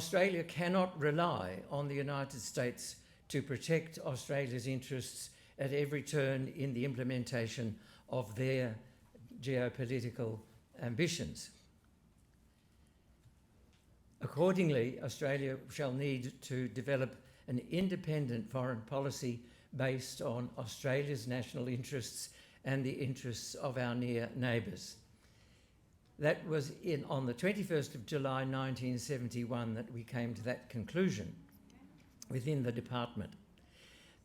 Australia cannot rely on the United States to protect Australia's interests at every turn in the implementation of their geopolitical ambitions. Accordingly, Australia shall need to develop an independent foreign policy based on Australia's national interests and the interests of our near neighbours. That was on the 21st of July 1971 that we came to that conclusion within the department.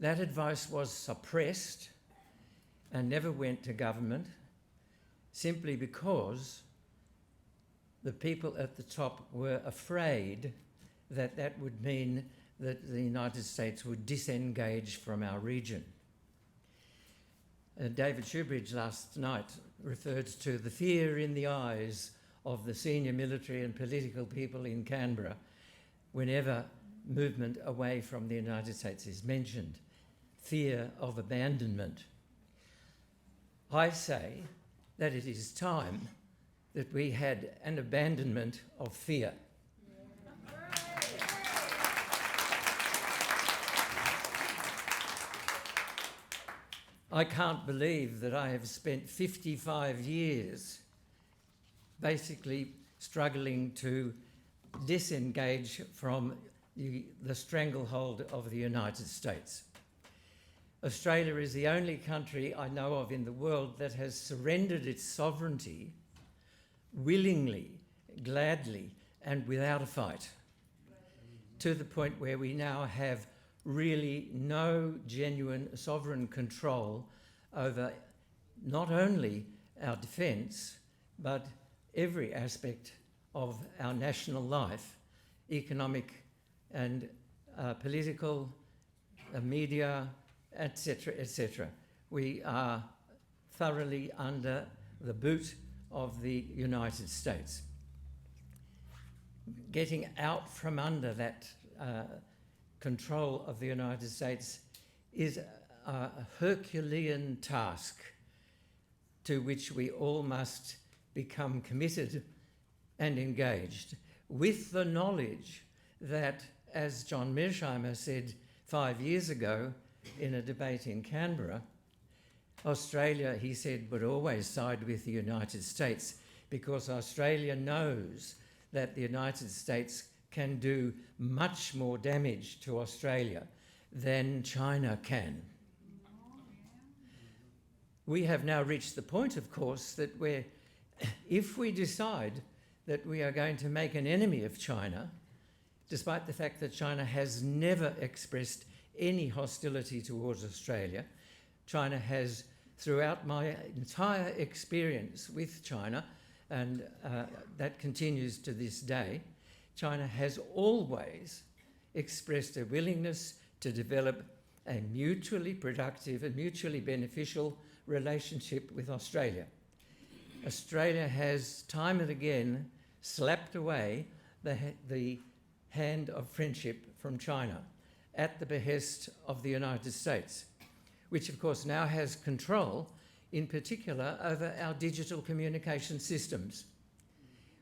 That advice was suppressed and never went to government simply because the people at the top were afraid that that would mean that the United States would disengage from our region. David Shoebridge last night referred to the fear in the eyes of the senior military and political people in Canberra whenever movement away from the United States is mentioned. Fear of abandonment. I say that it is time that we had an abandonment of fear. I can't believe that I have spent 55 years basically struggling to disengage from the stranglehold of the United States. Australia is the only country I know of in the world that has surrendered its sovereignty willingly, gladly, and without a fight, to the point where we now have really no genuine sovereign control over not only our defence, but every aspect of our national life, economic and political, media, etc., etc. We are thoroughly under the boot of the United States. Getting out from under that control of the United States is a Herculean task to which we all must become committed and engaged, with the knowledge that, as John Mearsheimer said 5 years ago in a debate in Canberra, Australia, he said, would always side with the United States because Australia knows that the United States can do much more damage to Australia than China can. We have now reached the point, of course, that if we decide that we are going to make an enemy of China, despite the fact that China has never expressed any hostility towards Australia, China has, throughout my entire experience with China, and that continues to this day, China has always expressed a willingness to develop a mutually productive and mutually beneficial relationship with Australia. Australia has time and again slapped away the hand of friendship from China at the behest of the United States, which of course now has control, in particular, over our digital communication systems.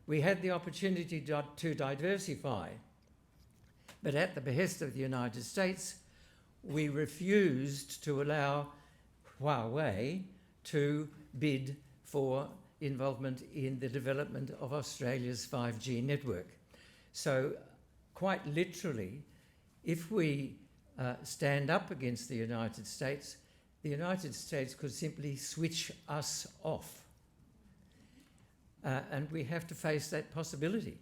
We had the opportunity to diversify, but at the behest of the United States, we refused to allow Huawei to bid for involvement in the development of Australia's 5G network. So quite literally, if we stand up against the United States could simply switch us off. And we have to face that possibility.